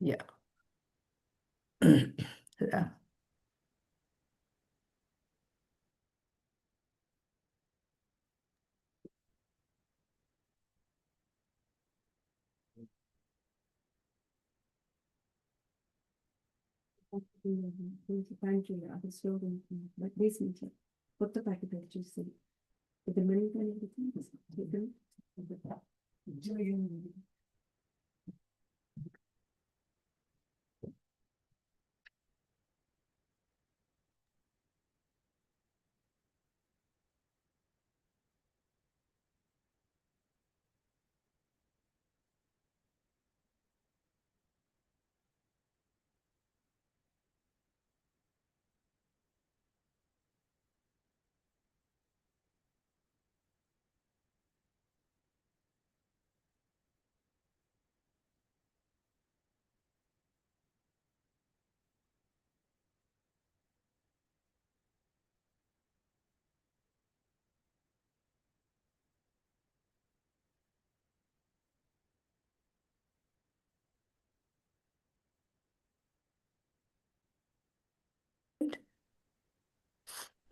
Yeah. Yeah. కొత్త packet చూసి ఇది మిల్క్ అనేది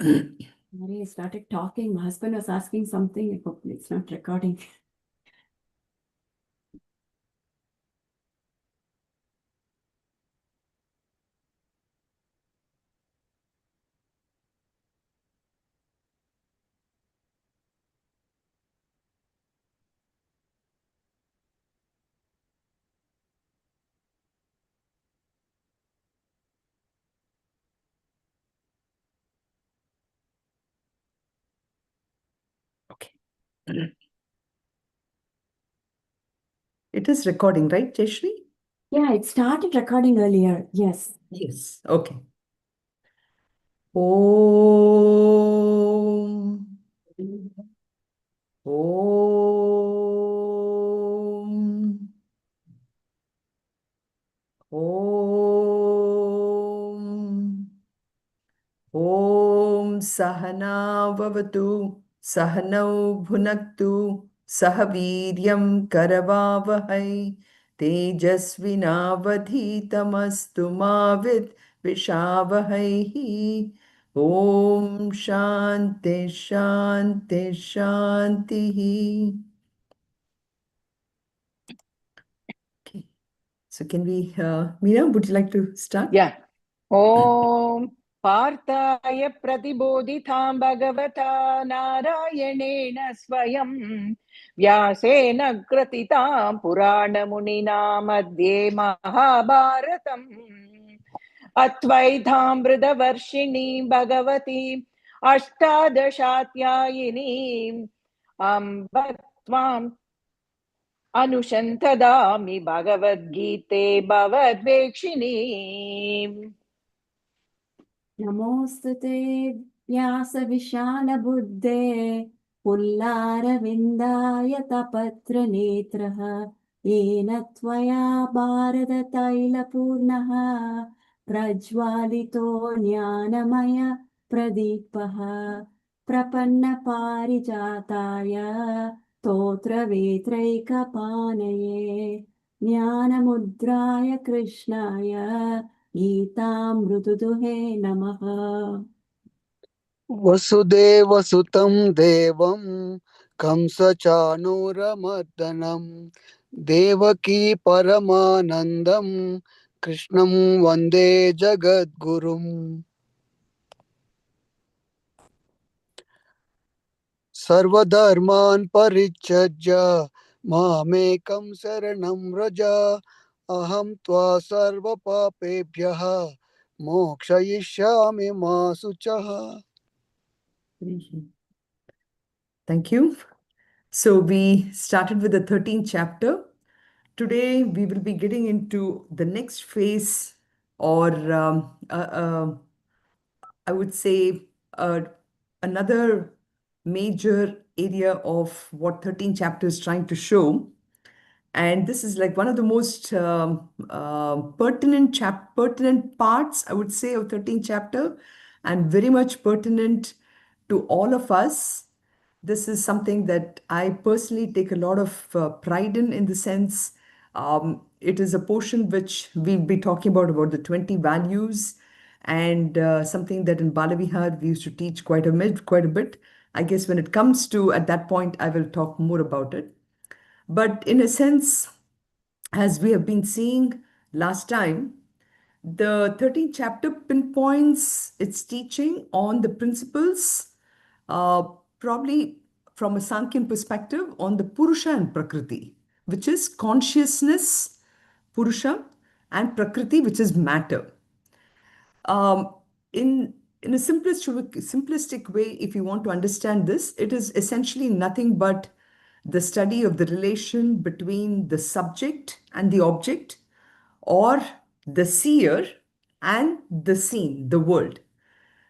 Mary started talking. My husband was asking something. Hopefully it's not recording. Okay. It is recording, right, Jayashri? Yeah, it started recording earlier. Yes. Yes. Okay. Om. Om. Om. Om Sahana Vavatu Sahanau Bhunaktu Sahaviryam Karavavahai Tejasvinavadhitamastu Mavid Vishavahai. Om Shanti Shanti Shanti. Okay. So can we, Meena, would you like to start? Yeah. Om Partaya Pratibodhitham Bhagavata Narayanena Swayam Vyasena Kratitam Purana Munina Madhye Mahabharatam Advaithamritavarshini Bhagavati Ashtadashatyayini Ambatvam Anushantadami Bhagavad Gita Bhavadvekshini. Namostute Vyasa Vishala Buddhe Pullara Vindayata Patra Netraha Yena Tvaya Bharata Taila Purnaha Prajwalito Jnanamaya Pradipaha Prapanna Parijataya Totra Vetraika Panaye Jnanamudraya Krishnaya Geetamrutuduhe Namaha. वसुदेवसुतं देवं कंसचाणूरमर्दनं देवकी परमानन्दं कृष्णं वन्दे जगद्गुरुम् सर्वधर्मान् परित्यज्य मामेकं शरणं व्रज अहं त्वा सर्वपापेभ्यः मोक्षयिष्यामि मा शुचः. Thank you. So we started with the 13th chapter. Today we will be getting into the next phase, or I would say uh, another major area of what 13 chapters is trying to show. And this is like one of the most pertinent parts, I would say, of 13th chapter, and very much pertinent to all of us. This is something that I personally take a lot of pride in the sense It is a portion which we'll be talking about the 20 values, and something that in Balavihar we used to teach quite a bit. I guess when it comes to at that point, I will talk more about it. But in a sense, as we have been seeing last time, the 13th chapter pinpoints its teaching on the principles, uh, probably from a Sankhyan perspective, on the Purusha and Prakriti, which is consciousness, Purusha, and Prakriti, which is matter. Um, in a simplistic way, if you want to understand this, it is essentially nothing but the study of the relation between the subject and the object, or the seer and the seen, the world.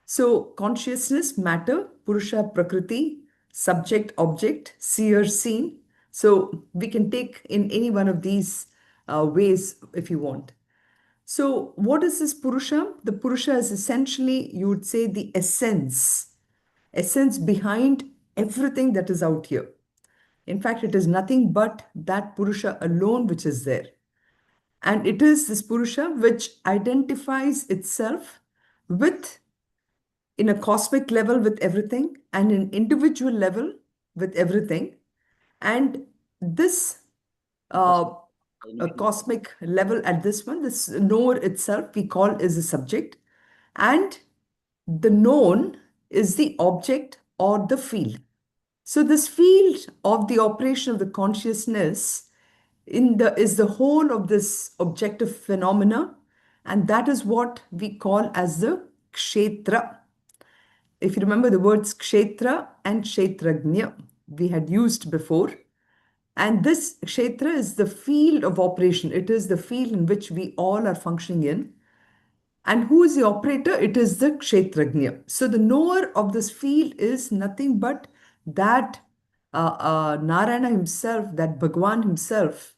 So, consciousness, matter, Purusha, Prakriti, subject, object, seer, seen. So, we can take in any one of these ways if you want. So, what is this Purusha? The Purusha is essentially, you would say, the essence behind everything that is out here. In fact, it is nothing but that Purusha alone which is there. And it is this Purusha which identifies itself with, in a cosmic level, with everything, and in individual level with everything. And this uh, a cosmic level at this one, this knower itself we call is a subject, and the known is the object or the field. So this field of the operation of the consciousness is the whole of this objective phenomena, and that is what we call as the kshetra. If you remember the words kshetra and kshetrajna, we had used before. And this kshetra is the field of operation. It is the field in which we all are functioning in. And who is the operator? It is the kshetrajna. So the knower of this field is nothing but that Narayana himself, that Bhagwan himself.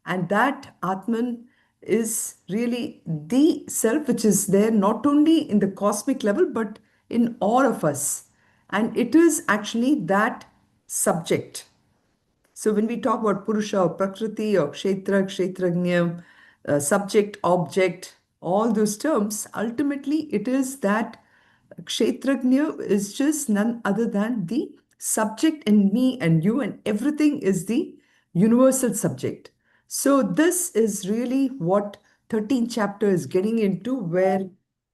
And that Atman is really the self which is there not only in the cosmic level, but in all of us. And it is actually that subject. So when we talk about Purusha or Prakriti or Kshetra, Kshetrajna, subject, object, all those terms, ultimately it is that Kshetrajna is just none other than the subject in me and you, and everything is the universal subject. So this is really what 13th chapter is getting into, where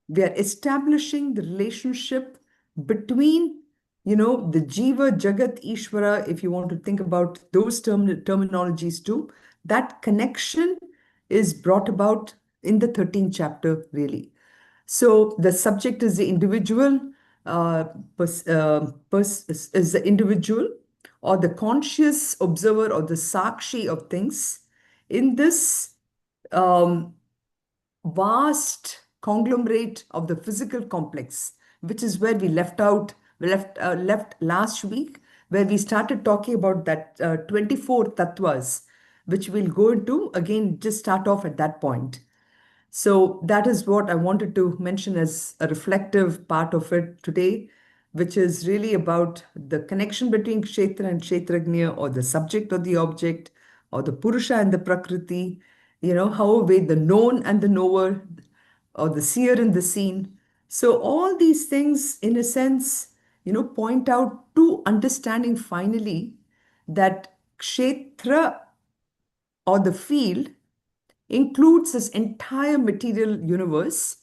we are establishing the relationship between, the Jiva, Jagat, Ishvara, if you want to think about those terminologies too. That connection is brought about in the 13th chapter, really. So the subject is the individual, uh, is the individual, or the conscious observer, or the sakshi of things in this um, vast conglomerate of the physical complex, which is where we left last week, where we started talking about that 24 tattvas, which we'll go into again, just start off at that point. So that is what I wanted to mention as a reflective part of it today, which is really about the connection between Kshetra and Kshetrajna, or the subject or the object, or the Purusha and the Prakriti, however, the known and the knower, or the seer and the seen. So all these things, in a sense, point out to understanding finally that Kshetra, or the field, includes this entire material universe,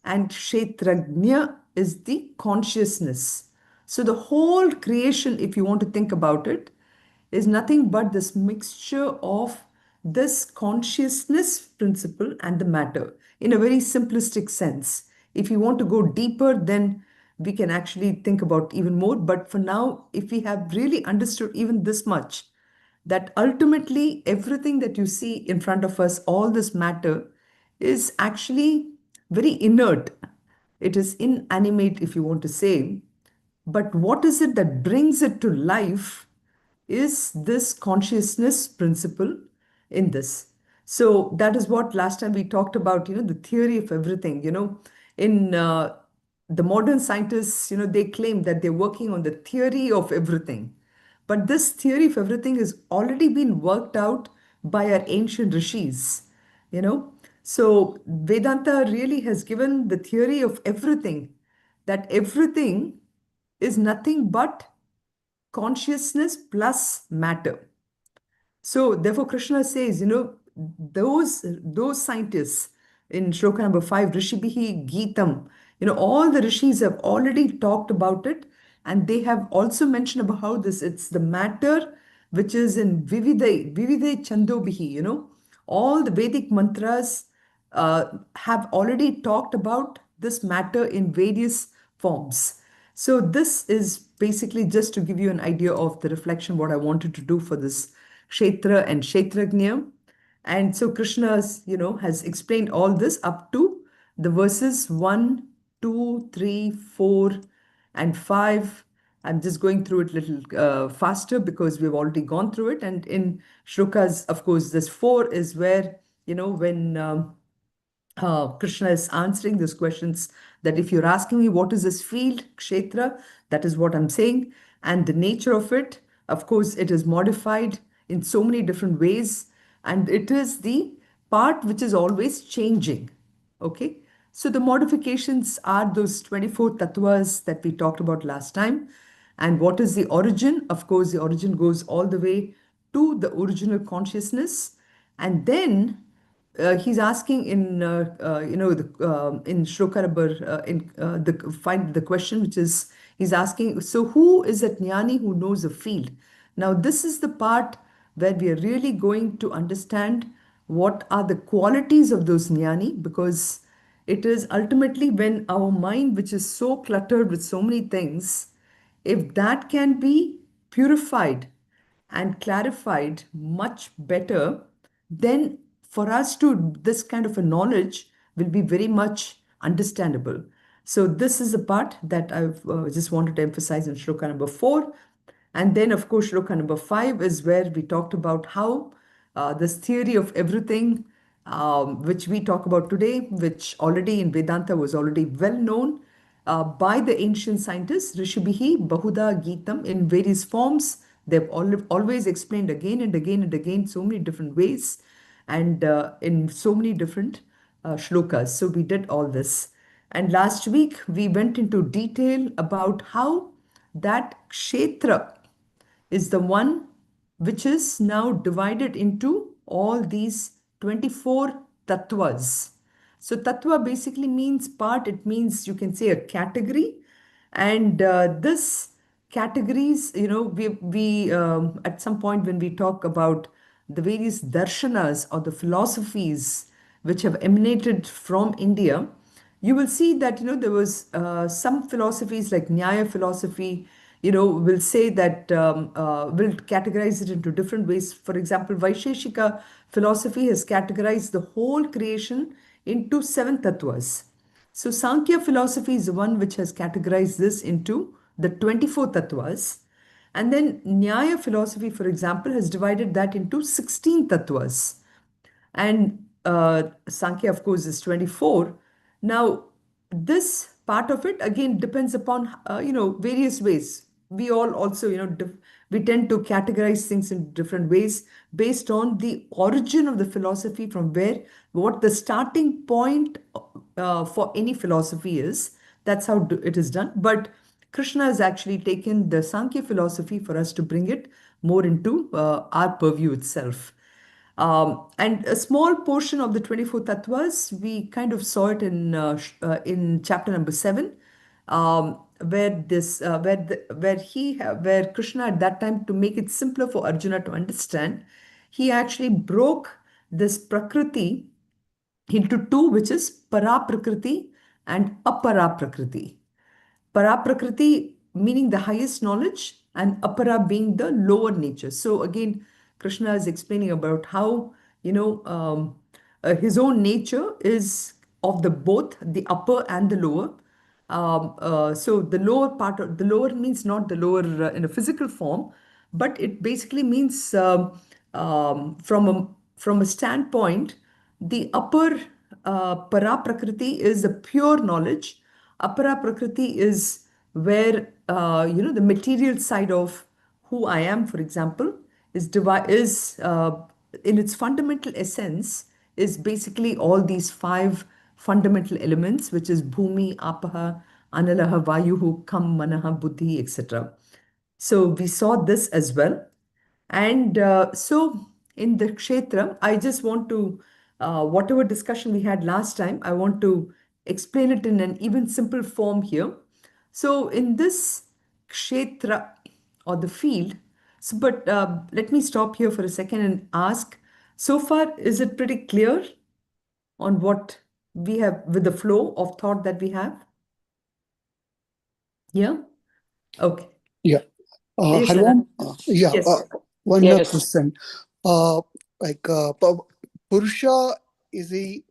and Kshetrajna is the consciousness. So the whole creation, if you want to think about it, is nothing but this mixture of this consciousness principle and the matter, in a very simplistic sense. If you want to go deeper, then we can actually think about even more. But for now, if we have really understood even this much, that ultimately everything that you see in front of us, all this matter, is actually very inert. It is inanimate, if you want to say. But what is it that brings it to life is this consciousness principle in this. So that is what last time we talked about, the theory of everything. In the modern scientists, they claim that they're working on the theory of everything. But this theory of everything has already been worked out by our ancient rishis, you know. So Vedanta really has given the theory of everything, that everything is nothing but consciousness plus matter. So therefore, Krishna says, those scientists in shloka number 5, Rishibihi Geetam, all the rishis have already talked about it, and they have also mentioned about how this it's the matter which is in Vividai Chandobihi, all the Vedic mantras have already talked about this matter in various forms. So this is basically just to give you an idea of the reflection what I wanted to do for this Kshetra and Kshetrajna. And so Krishna's, has explained all this up to the verses 1, 2, 3, 4, and 5. I'm just going through it a little faster because we've already gone through it. And in shlokas, of course, this 4 is where, when Krishna is answering those questions, that if you're asking me what is this field, kshetra, that is what I'm saying. And the nature of it, of course, it is modified in so many different ways. And it is the part which is always changing. Okay. So the modifications are those 24 tattvas that we talked about last time. And what is the origin? Of course, the origin goes all the way to the original consciousness. And then he's asking in in shloka number in the find the question which is he's asking, so who is that jnani who knows the field? Now this is the part where we are really going to understand what are the qualities of those jnani, because it is ultimately when our mind, which is so cluttered with so many things, if that can be purified and clarified much better, then for us to this kind of a knowledge will be very much understandable. So this is the part that I've just wanted to emphasize in shloka number 4. And then, of course, shloka number 5 is where we talked about how this theory of everything, which we talk about today, which already in Vedanta was already well known by the ancient scientists, Rishibihi Bahuda Geetam, in various forms. They've always explained again and again and again so many different ways and in so many different shlokas. So we did all this. And last week we went into detail about how that kshetra is the one which is now divided into all these 24 tattvas. So tattva basically means part, it means you can say a category. And this categories, we at some point when we talk about the various darshanas or the philosophies which have emanated from India, you will see that there was some philosophies like Nyaya philosophy, will say that will categorize it into different ways. For example, Vaisheshika philosophy has categorized the whole creation into 7 tattvas. So Sankhya philosophy is the one which has categorized this into the 24 tattvas. And then Nyaya philosophy, for example, has divided that into 16 tattvas. And Sankhya, of course, is 24. Now, this part of it again depends upon various ways. We all also we tend to categorize things in different ways based on the origin of the philosophy, from where what the starting point for any philosophy is. That's how it is done. But Krishna has actually taken the Sankhya philosophy for us to bring it more into our purview itself. And a small portion of the 24 tattvas, we kind of saw it in chapter number 7, where where Krishna at that time, to make it simpler for Arjuna to understand, he actually broke this prakriti into two, which is para prakriti and apara prakriti. Paraprakriti meaning the highest knowledge, and apara being the lower nature. So again, Krishna is explaining about how his own nature is of the both the upper and the lower. So the lower part of the lower means not the lower in a physical form, but it basically means from a standpoint, the upper para prakriti is the pure knowledge. Apara prakriti is where the material side of who I am, for example, is in its fundamental essence, is basically all these five fundamental elements, which is Bhumi, Apaha, Analaha, Vayuhu, Kam, Manaha, Buddhi, etc. So we saw this as well. And so in the Kshetra, I just want to, whatever discussion we had last time, I want to explain it in an even simple form here. So in this Kshetra or the field, so but let me stop here for a second and ask, so far, is it pretty clear on what we have with the flow of thought that we have? Yeah? Okay. Yeah. Yes, Harvam, Anand. yeah, Yes. one Yes. question. Like Purusha, is he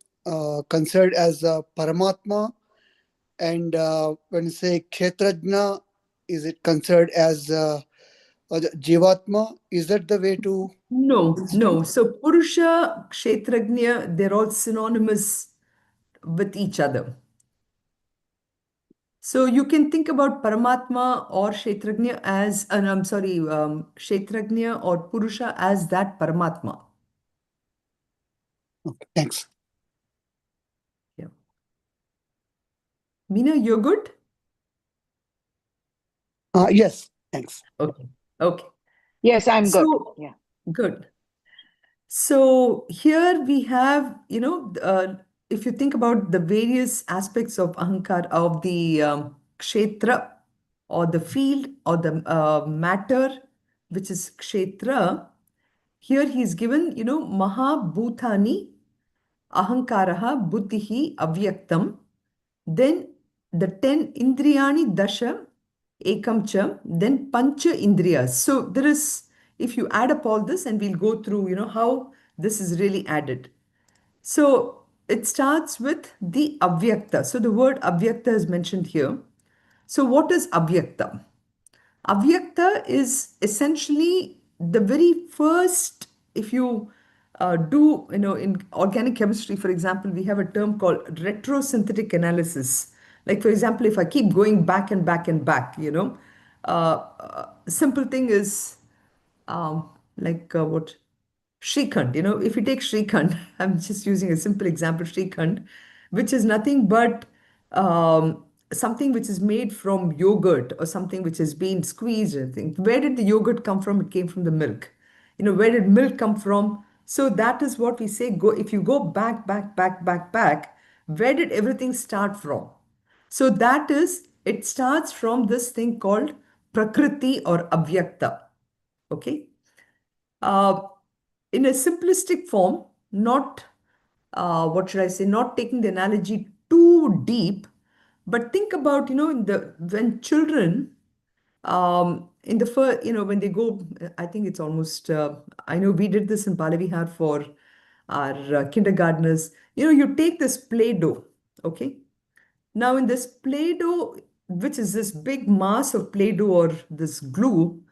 considered as a Paramatma? And when you say Kshetrajna, is it considered as the Jivatma? Is that the way to No, understand? no. So Purusha, Kshetrajna, they're all synonymous with each other. So you can think about Paramatma or Kshetrajna as, I'm sorry, Kshetrajna or Purusha as that Paramatma. Okay, thanks. Yeah. Meena, you're good? Yes, thanks. Okay. Okay. Yes, I'm good. So Yeah. good. So here we have, if you think about the various aspects of Ahankar, of the Kshetra or the field or the matter, which is Kshetra, here he's given, Mahabhutani, Ahankaraha, Buddhihi, Avyaktam. Then the 10 Indriyani Dasha, Ekam Cha, then Pancha Indriyas. So there is, if you add up all this, and we'll go through, how this is really added. So it starts with the Avyakta. So the word Avyakta is mentioned here. So what is Avyakta? Avyakta is essentially the very first, if you do, in organic chemistry, for example, we have a term called retrosynthetic analysis. Like, for example, if I keep going back and back and back, simple thing is what Shrikhand, if you take Shrikhand, I'm just using a simple example, Shrikhand, which is nothing but something which is made from yogurt or something which has been squeezed. I think. Where did the yogurt come from? It came from the milk. Where did milk come from? So that is what we say. Go if you go back, back, back, back, back. Where did everything start from? So that is, it starts from this thing called Prakriti or Avyakta. Okay. Uh, in a simplistic form, not, what should I say, not taking the analogy too deep, but think about, when children, in the first, when they go, I think it's almost, I know we did this in Balavihar for our kindergartners. You take this Play-Doh, okay? Now, in this Play-Doh, which is this big mass of Play-Doh or this glue,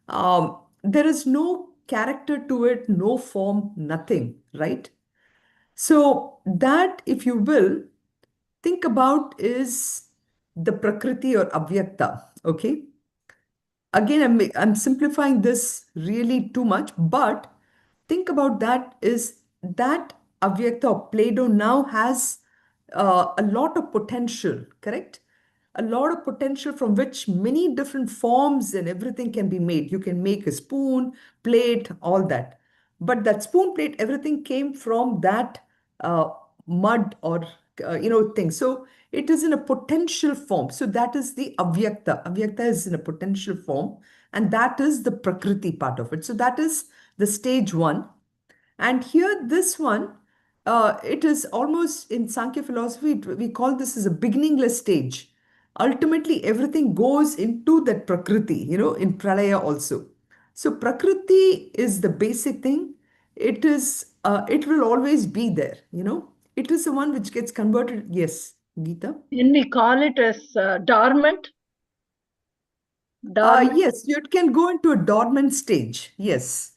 there is no character to it, no form, nothing, right? So, that, if you will, think about is the Prakriti or Avyakta, okay? Again, I'm simplifying this really too much, but think about that is that Avyakta or Play-Doh now has a lot of potential, correct? A lot of potential from which many different forms and everything can be made. You can make a spoon, plate, all that. But that spoon, plate, everything came from that uh, mud or thing. So it is in a potential form. So that is the avyakta. Avyakta is in a potential form, and that is the prakriti part of it. So that is the stage one. And here, this one, it is almost in Sankhya philosophy, we call this as a beginningless stage. Ultimately, everything goes into that Prakriti, in Pralaya also. So, Prakriti is the basic thing. It will always be there. It is the one which gets converted. Yes, Geeta. Can we call it as dormant? Dormant, Yes, you can go into a dormant stage. Yes,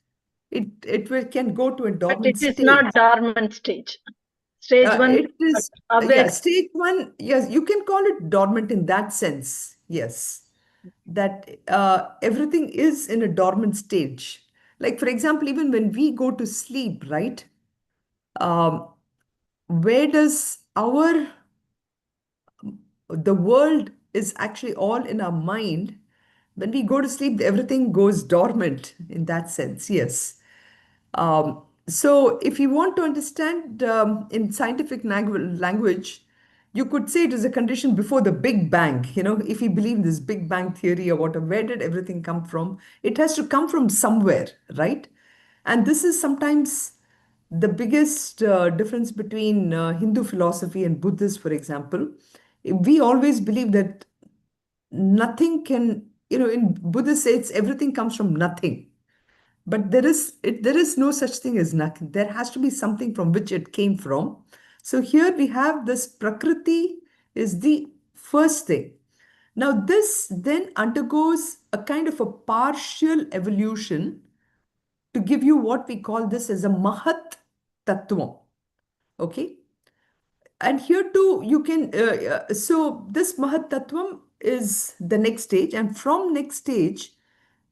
can go to a but it dormant is stage. not dormant stage. Stage one, It is, yeah, awake. stage one. Yes, you can call it dormant in that sense. Yes, that everything is in a dormant stage. Like, for example, even when we go to sleep, right? Um, where does the world is actually all in our mind. When we go to sleep, everything goes dormant in that sense, yes. So, if you want to understand in scientific language, you could say it is a condition before the Big Bang. If you believe in this Big Bang theory or whatever, where did everything come from? It has to come from somewhere, right? And this is sometimes the biggest difference between Hindu philosophy and Buddhist, for example. We always believe that nothing can, in Buddhist says everything comes from nothing. But there is no such thing as nothing. There has to be something from which it came from. So here we have this Prakriti is the first thing. Now this then undergoes a kind of a partial evolution to give you what we call this as a Mahat Tattva. Okay. And here too, you can, so this Mahat Tattvam is the next stage. And from next stage,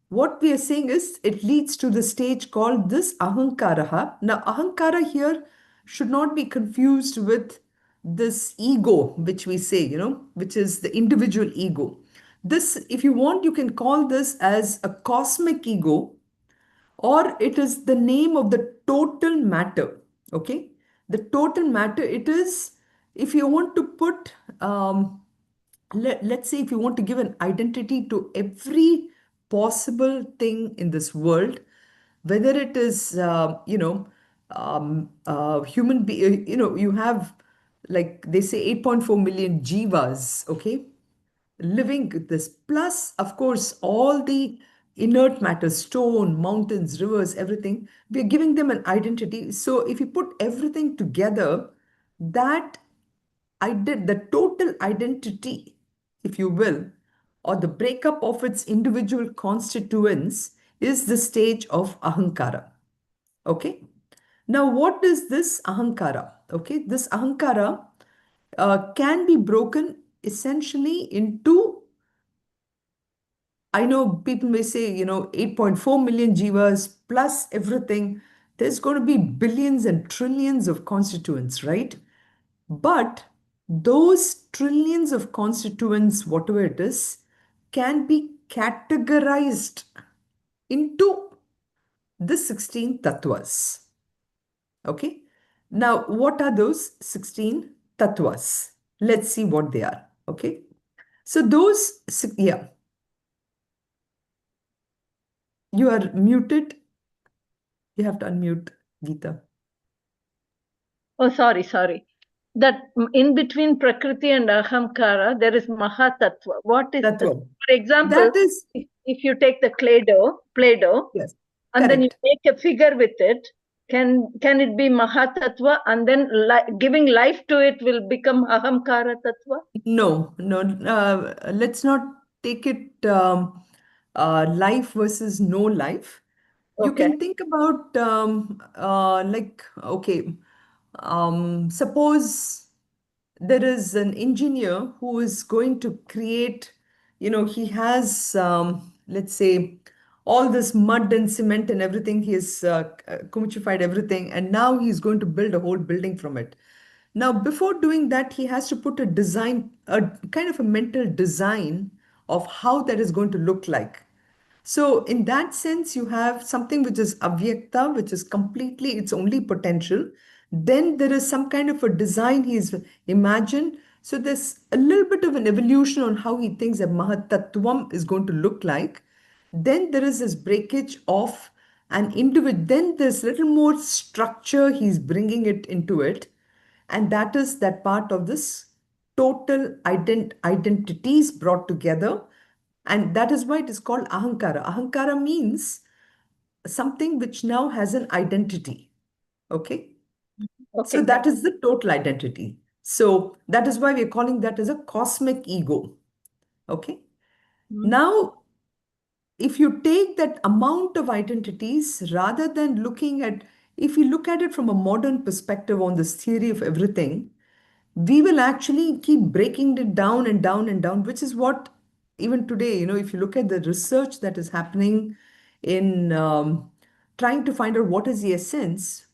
what we are saying is it leads to the stage called this Ahankaraha. Now, Ahankara here should not be confused with this ego, which we say, which is the individual ego. This, if you want, you can call this as a cosmic ego, or it is the name of the total matter. Okay, the total matter, it is, if you want to put let's say if you want to give an identity to every possible thing in this world, whether it is human you have, like they say, 8.4 million jivas, okay, living this, plus of course all the inert matter, stone, mountains, rivers, everything, we are giving them an identity. So if you put everything together, that the total identity, if you will, or the breakup of its individual constituents, is the stage of ahankara. Okay. Now, what is this ahankara? Okay, this ahankara can be broken essentially into, I know people may say, 8.4 million jivas plus everything. There's going to be billions and trillions of constituents, right? But those trillions of constituents, whatever it is, can be categorized into the 16 tattvas. Okay. Now, what are those 16 tattvas? Let's see what they are. Okay. So those, yeah, you are muted. You have to unmute, Geeta. Oh, sorry. That in between Prakriti and Ahamkara, there is Mahatattva. What is that? Tattva. For example, That is, if you take the Play-Doh, yes, and then you correct. make a figure with it, can it be Mahatattva, and then giving life to it will become Ahamkara Tattva? No, no, let's not take it life versus no life. You Okay. can think about like, okay, suppose there is an engineer who is going to create, he has, let's say, all this mud and cement and everything, he has kumchified everything, and now he's going to build a whole building from it. Now, before doing that, he has to put a design, a kind of a mental design of how that is going to look like. So, in that sense, you have something which is avyakta, which is completely its only potential. Then there is some kind of a design he's imagined. So, there's a little bit of an evolution on how he thinks a Mahatattvam is going to look like. Then there is this breakage of an individual. Then there's little more structure he's bringing it into it. And that is that part of this total identities brought together. And that is why it is called ahankara. Ahankara means something which now has an identity. Okay. So Okay. that is the total identity. So that is why we're calling that as a cosmic ego. Okay. Now, if you take that amount of identities, rather than looking at, if you look at it from a modern perspective on this theory of everything, we will actually keep breaking it down and down and down, which is what even today, if you look at the research that is happening in trying to find out what is the essence,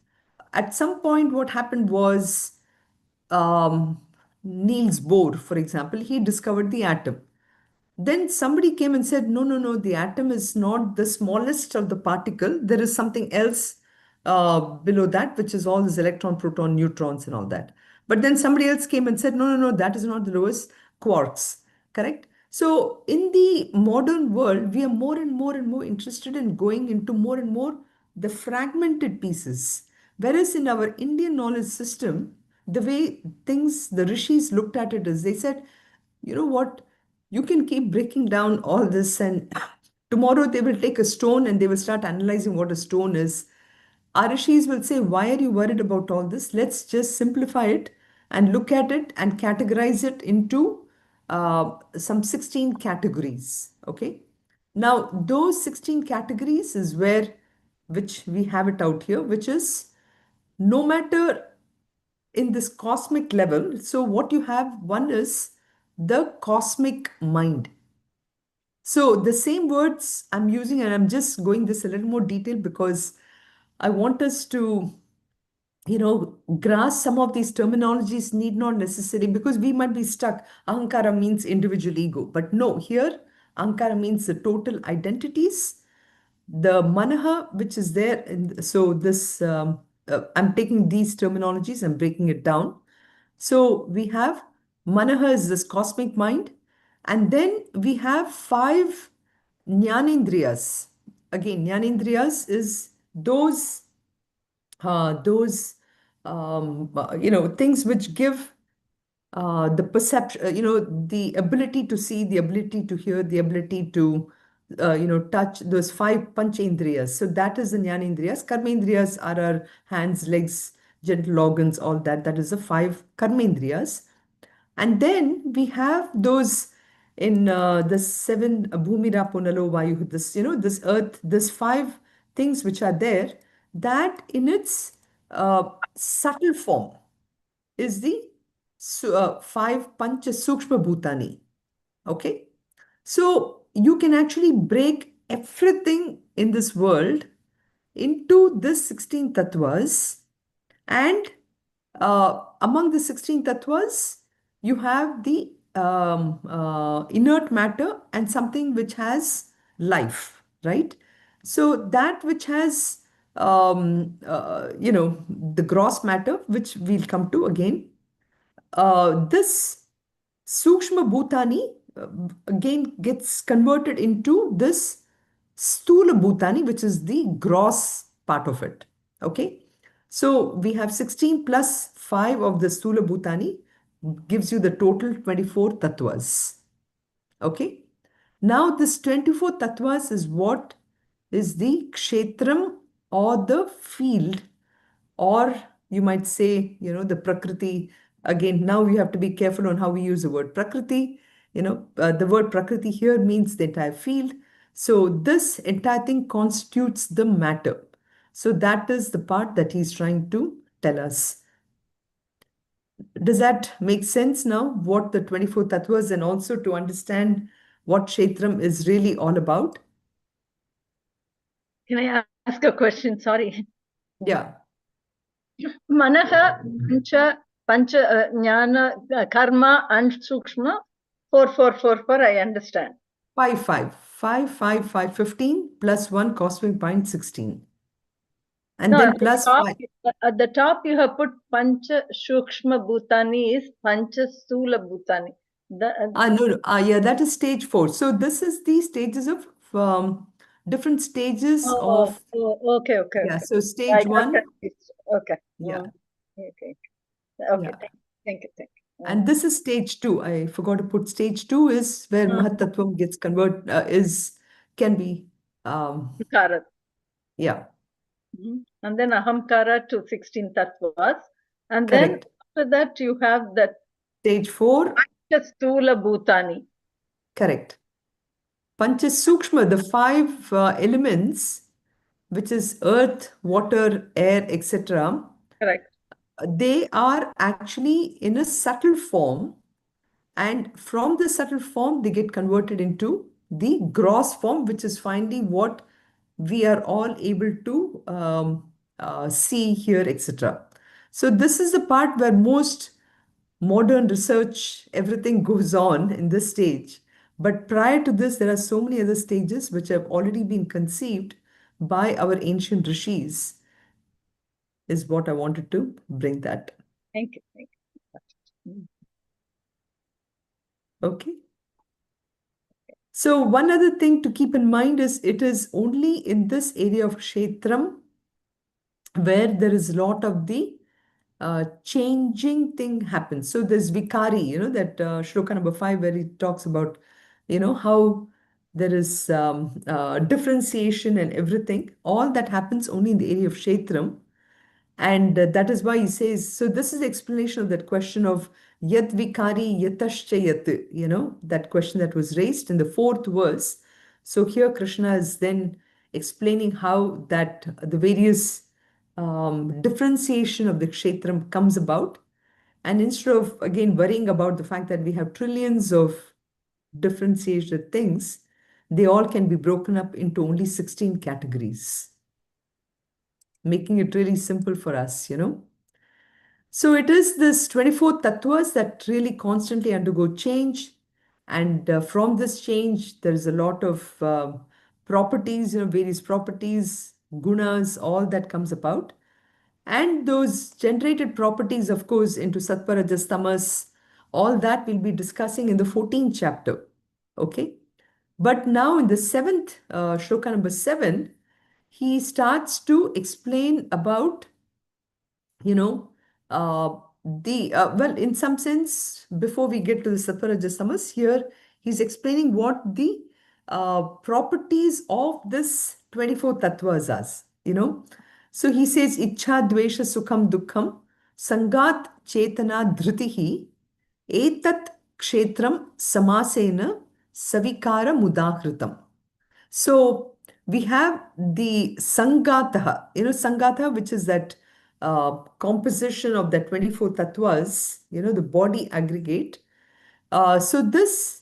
at some point, what happened was Niels Bohr, for example, he discovered the atom. Then somebody came and said, no, no, no, the atom is not the smallest of the particle. There is something else below that, which is all this electron, proton, neutrons, and all that. But then somebody else came and said, no, no, no, that is not the lowest, quarks, correct? So in the modern world, we are more and more and more interested in going into more and more the fragmented pieces. Whereas in our Indian knowledge system, the way things, the rishis looked at it is they said, you know what, you can keep breaking down all this, and tomorrow they will take a stone and they will start analyzing what a stone is. Our rishis will say, why are you worried about all this? Let's just simplify it and look at it and categorize it into some 16 categories. Okay. Now, those 16 categories is where, which we have it out here, which is no matter in this cosmic level. So, what you have, one is the cosmic mind. So, the same words I'm using, and I'm just going this a little more detailed because I want us to, grasp some of these terminologies need not necessarily, because we might be stuck. Ahankara means individual ego, but no, here Ahankara means the total identities. The Manaha, which is there, so this, I'm taking these terminologies and breaking it down. So we have Manaha is this cosmic mind, and then we have five Jnanendriyas. Again, Jnanendriyas is those things which give the perception, the ability to see, the ability to hear, the ability to touch, those five panchendriyas. So that is the Jnanendriyas. Karmendriyas are our hands, legs, gentle organs, all that. That is the five karmendriyas. And then we have those in the seven Bhumira Punalo Vayu, this earth, this five things which are there, that in its subtle form is the five Pancha Sukshma Bhutani. Okay. So you can actually break everything in this world into this 16 tattvas, and among the 16 tattvas, you have the inert matter and something which has life, right? So that which has, the gross matter, which we'll come to again. This Sukshma Bhutani again gets converted into this Stula Bhutani, which is the gross part of it. Okay. So we have 16 plus 5 of the Stula Bhutani gives you the total 24 tattvas. Okay. Now this 24 tattvas is what is the kshetram, or the field, or you might say, the prakriti. Again, now you have to be careful on how we use the word prakriti. The word prakriti here means the entire field. So this entire thing constitutes the matter. So that is the part that he's trying to tell us. Does that make sense now, what the 24 tattvas, and also to understand what Kshetram is really all about? Can I ask a question? Sorry. Yeah. Manaha, pancha, jnana, karma, and sukshma. 4, 4, 4, 4. I understand. 5, 5. 5, 5, 5, 15 plus 1 cosmic point 16. And No, then plus 5. at the top you have put Pancha Shukshma Bhutani is Pancha Stula Bhutani. No. Yeah, that is stage 4. So this is the stages of different stages of. Okay. Yeah, so I stage got 1. confused. Okay. Yeah. Okay. Yeah. Thank you. And this is stage 2. I forgot to put stage 2 is where Mahatattvam gets converted, can be, Ahamkara. yeah. And then Ahamkara to 16 tattvas. And Correct. then after that you have that Stage 4. Pancha Stula Bhutani. Correct. Pancha Sukshma, the 5 elements, which is earth, water, air, etc. Correct. They are actually in a subtle form, and from the subtle form they get converted into the gross form, which is finally what we are all able to see, hear, etc. So this is the part where most modern research, everything goes on in this stage. But prior to this, there are so many other stages which have already been conceived by our ancient rishis, is what I wanted to bring that. Thank you. Thank you. Okay. So one other thing to keep in mind is it is only in this area of Kshetram where there is a lot of the changing thing happens. So there's Vikari, that shloka number 5, where he talks about, how there is differentiation and everything. All that happens only in the area of Kshetram. And that is why he says, so this is the explanation of that question of Yat Vikari Yatascha Yat, that question that was raised in the fourth verse. So here Krishna is then explaining how that the various differentiation of the kshetram comes about. And instead of again worrying about the fact that we have trillions of differentiated things, they all can be broken up into only 16 categories, making it really simple for us. So it is this 24 tattvas that really constantly undergo change. And from this change, there is a lot of properties, various properties, gunas, all that comes about. And those generated properties, of course, into Sattva, Rajas, Tamas, all that we'll be discussing in the 14th chapter. Okay. But now in the seventh, shloka number 7, he starts to explain about you know, well, in some sense, before we get to the Sattva here, he's explaining what the properties of this 24 tattvas are. So he says, Ichha, Dvesha, Sukham, Dukkham, Sangat, Chetana, Dhritihi, Etat, Kshetram, Samasena, Savikara, Mudahritam. So we have the Sangatha, Sangatha, which is that composition of the 24 tattvas, the body aggregate. So this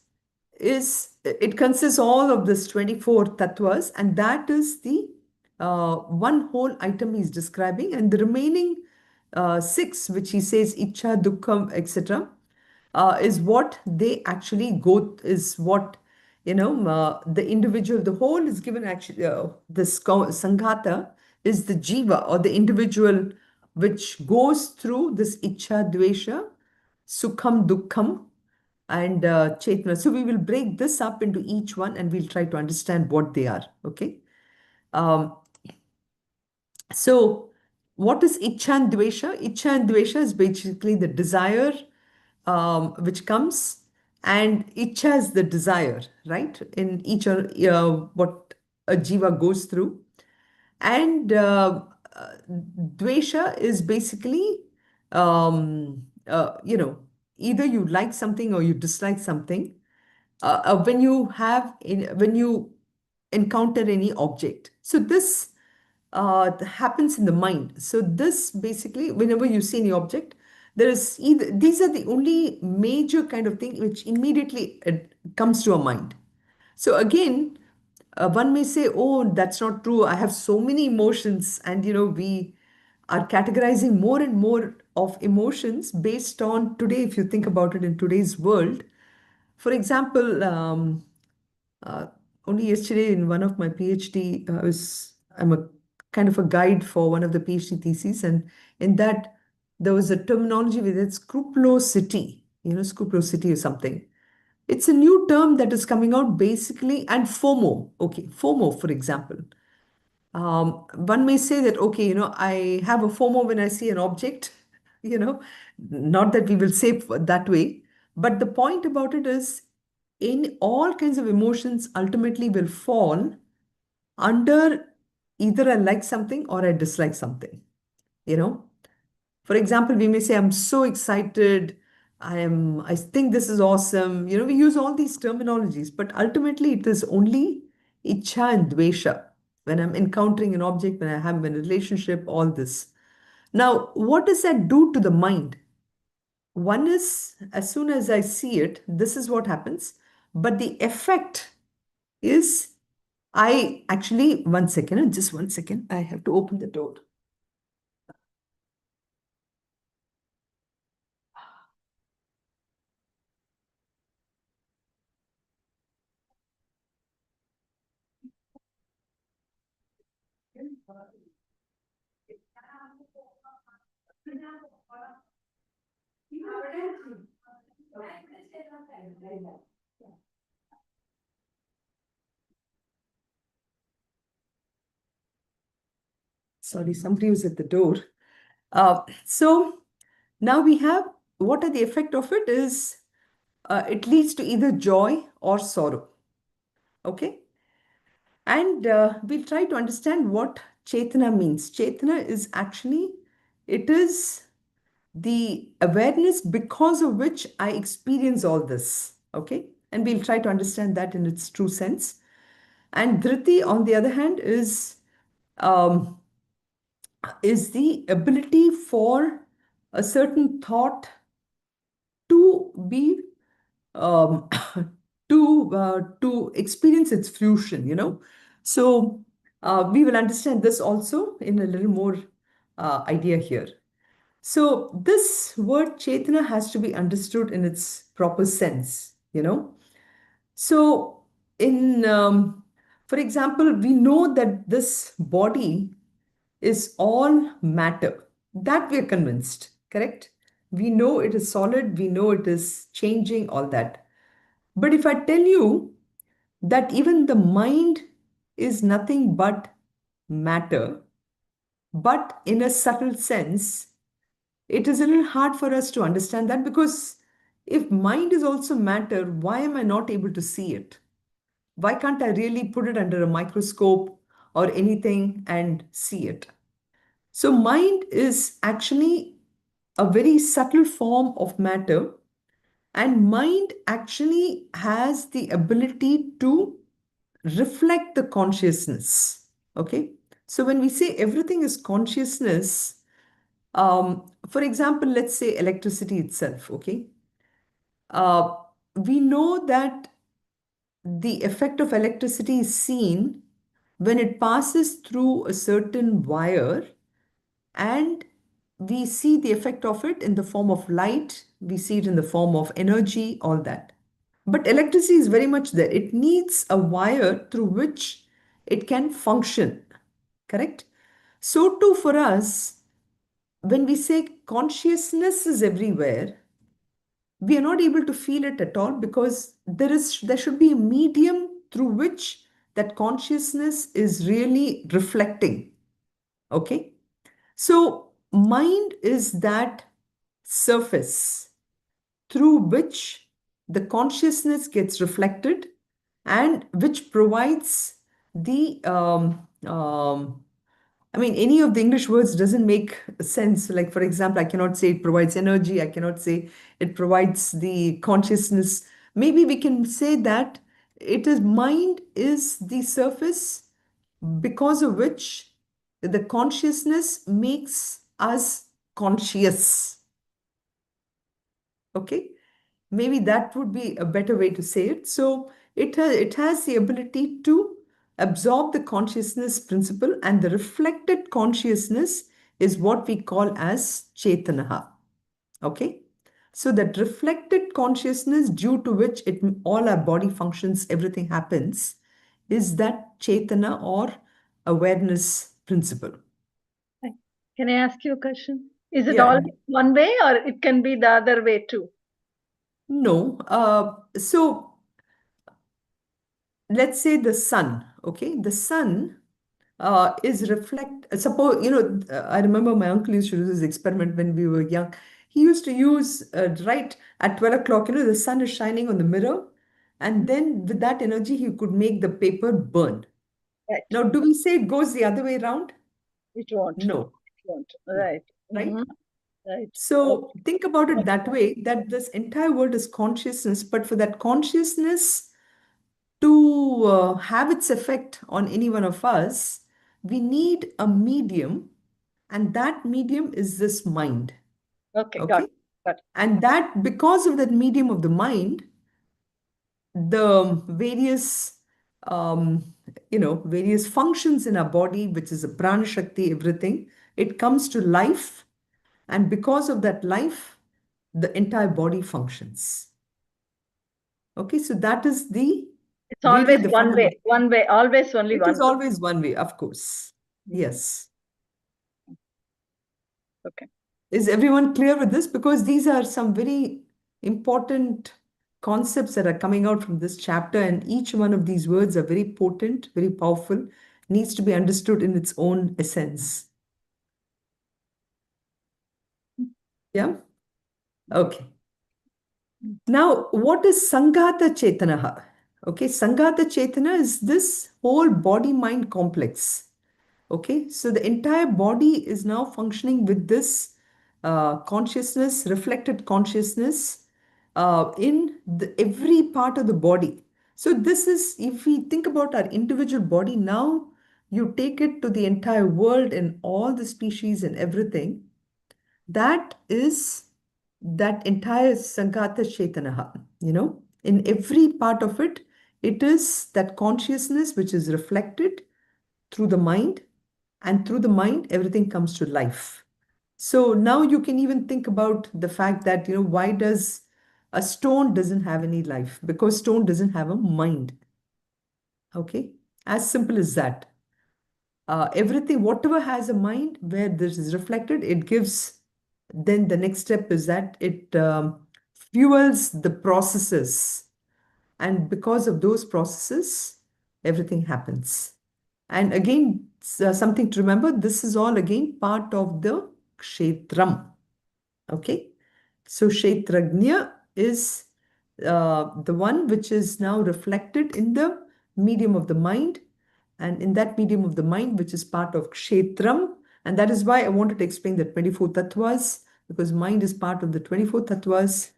it consists all of this 24 tattvas, and that is the one whole item he's describing, and the remaining six, which he says, Ichha, Dukkham, etc., is what they actually is what the individual, the whole is given actually, this sanghata is the jiva or the individual which goes through this ichha, dvesha, sukham, dukkham, and chetna. So we will break this up into each one and we'll try to understand what they are. Okay. Um, so what is ichha and dvesha? Ichha and dvesha is basically the desire which comes, and ichha is the desire, right? In each what a jiva goes through. And dvesha is basically, either you like something or you dislike something. When you encounter any object. So this happens in the mind. So this basically, whenever you see any object, there is either, these are the only major kind of thing which immediately comes to our mind. So again, one may say, oh, that's not true. I have so many emotions, and we are categorizing more and more of emotions based on today, if you think about it in today's world. For example, uh, only yesterday in one of my PhD, I'm a kind of a guide for one of the PhD theses, and in that there was a terminology with it, scrupulosity, scrupulosity or something. It's a new term that is coming out basically, and FOMO. Okay, FOMO, for example. One may say that, okay, I have a FOMO when I see an object, not that we will say that way, but the point about it is in all kinds of emotions ultimately will fall under either I like something or I dislike something, you know. For example, we may say, I'm so excited. I think this is awesome. We use all these terminologies, but ultimately it is only ichha and dvesha. When I'm encountering an object, when I have a relationship, all this. Now, what does that do to the mind? One is, as soon as I see it, this is what happens. But the effect is I actually, one second, just 1 second. I have to open the door. Sorry, somebody was at the door. So now we have what are the effect of it is it leads to either joy or sorrow. Okay. And we'll try to understand what Chetana means. Chetana is actually, it is the awareness because of which I experience all this. Okay. And we'll try to understand that in its true sense. And Dhriti, on the other hand, um, is the ability for a certain thought to be um, to experience its fruition, So we will understand this also in a little more idea here. So this word Chetana has to be understood in its proper sense. So for example, we know that this body is all matter. That we are convinced, correct? We know it is solid, we know it is changing, all that. But if I tell you that even the mind is nothing but matter, but in a subtle sense, it is a little hard for us to understand that because if mind is also matter, why am I not able to see it? Why can't I really put it under a microscope or anything and see it? So, mind is actually a very subtle form of matter, and mind actually has the ability to reflect the consciousness. Okay. So, when we say everything is consciousness, for example, let's say electricity itself. Okay. Uh, we know that the effect of electricity is seen when it passes through a certain wire, and we see the effect of it in the form of light, we see it in the form of energy, all that. But electricity is very much there. It needs a wire through which it can function, correct? So too for us, when we say consciousness is everywhere, we are not able to feel it at all because there should be a medium through which that consciousness is really reflecting. Okay. So mind is that surface through which the consciousness gets reflected and which provides the I mean, any of the English words doesn't make sense. Like, for example, I cannot say it provides energy. I cannot say it provides the consciousness. Maybe we can say that it is mind is the surface because of which the consciousness makes us conscious. Okay. Maybe that would be a better way to say it. So it has the ability to absorb the consciousness principle, and the reflected consciousness is what we call as Chetanaha. Okay. So that reflected consciousness due to which all our body functions, everything happens, is that Chetana or awareness principle. Can I ask you a question? Is it Yeah. all one way or it can be the other way too? No. So let's say the sun. Okay. The sun is suppose I remember my uncle used to do this experiment when we were young. He used to use right at 12 o'clock, the sun is shining on the mirror, and then with that energy he could make the paper burn. Right. Now, do we say it goes the other way around? It won't. No. It won't. No. Right. Right. Right. So think about it that way, that this entire world is consciousness, but for that consciousness to have its effect on any one of us, we need a medium, and that medium is this mind. Okay. Got Okay. it. Got it. And because of that medium of the mind, the various um, various functions in our body, which is a prana shakti, everything. It comes to life, and because of that life, the entire body functions. Okay, so that is It's really always the one way, fundamental. always only It one is way. always one way, of course. Yes. Okay. Is everyone clear with this? Because these are some very important concepts that are coming out from this chapter, and each one of these words are very potent, very powerful, needs to be understood in its own essence. Yeah? Okay. Now, what is Sanghata Chetanaha? Okay, Sanghata Chetana is this whole body-mind complex. Okay, so the entire body is now functioning with this consciousness, reflected consciousness in every part of the body. So this is, if we think about our individual body now, you take it to the entire world and all the species and everything. That is that entire Sanghata Chetanaha, in every part of it, it is that consciousness which is reflected through the mind, and through the mind, everything comes to life. So now you can even think about the fact that, why does a stone doesn't have any life? Because stone doesn't have a mind. Okay, as simple as that. Everything, whatever has a mind, where this is reflected, it gives. Then the next step is that it fuels the processes, and because of those processes, everything happens. And again, something to remember, this is all again part of the kshetram. Okay, so kshetrajna is the one which is now reflected in the medium of the mind, and in that medium of the mind, which is part of kshetram. And that is why I wanted to explain the 24 tattvas, because mind is part of the 24 tattvas.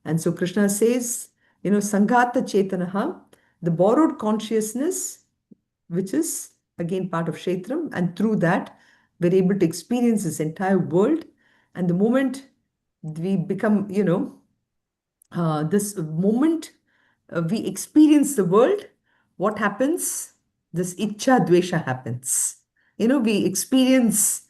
And so Krishna says, Sanghata Chetanaha, the borrowed consciousness, which is again part of Kshetram, and through that, we're able to experience this entire world. And the moment we become, this moment we experience the world, what happens? This Ichcha Dvesha happens. We experience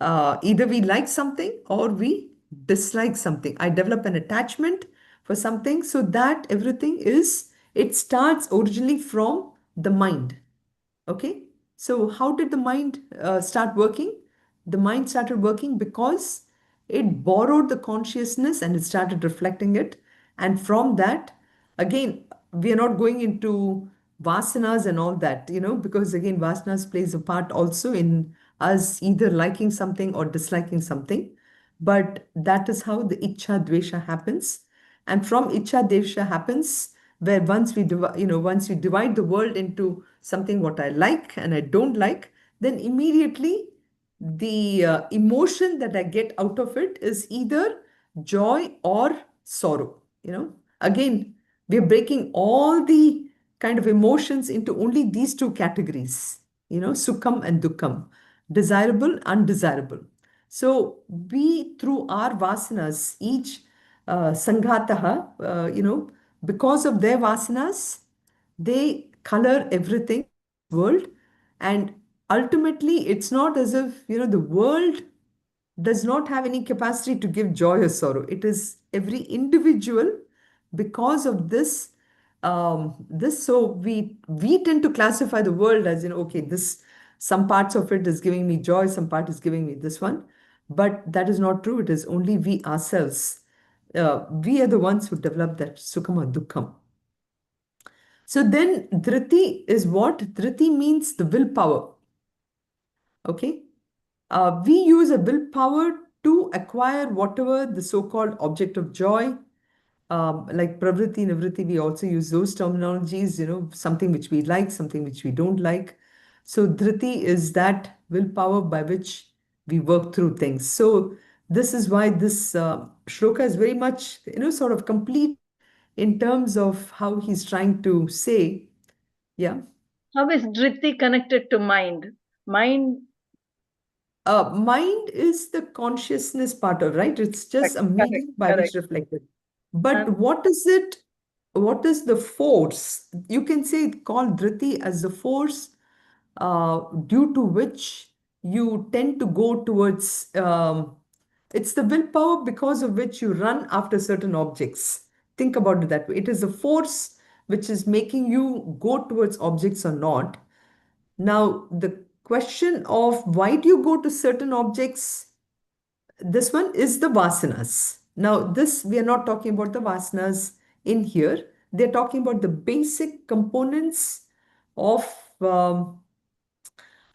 either we like something or we dislike something. I develop an attachment for something, so that everything it starts originally from the mind. Okay, so how did the mind start working? The mind started working because it borrowed the consciousness and it started reflecting it. And from that, again, we are not going into vasanas and all that, because again, vasanas plays a part also in us either liking something or disliking something. But that is how the Ichcha Dvesha happens. And from Ichcha Dvesha happens where once we divide the world into something what I like and I don't like, then immediately the emotion that I get out of it is either joy or sorrow. Again, we're breaking all the kind of emotions into only these two categories, sukham and dukkham, desirable, undesirable. So we, through our vasanas, each sanghataha, because of their vasanas, they color everything world. And ultimately, it's not as if, the world does not have any capacity to give joy or sorrow. It is every individual, because of this. So we tend to classify the world as, okay, this, some parts of it is giving me joy, some part is giving me this one. But that is not true. It is only we ourselves. We are the ones who develop that sukham or dukkham. So then dhriti is what? Dhriti means the willpower. Okay. We use a willpower to acquire whatever the so-called object of joy, like pravritti, nivritti, we also use those terminologies, something which we like, something which we don't like. So dhriti is that willpower by which we work through things. So this is why this shloka is very much, sort of complete in terms of how he's trying to say, yeah. How is Driti connected to mind? Mind. Mind is the consciousness part of, right? It's just Correct, a correct, medium by which correct. reflected. But And what is it? what is the force? You can say call Dhriti as the force due to which you tend to go towards, it's the willpower because of which you run after certain objects. Think about it that way. It is the force which is making you go towards objects or not. Now, the question of why do you go to certain objects, this one is the vasanas. Now, this we are not talking about the vasanas in here. They're talking about the basic components of, I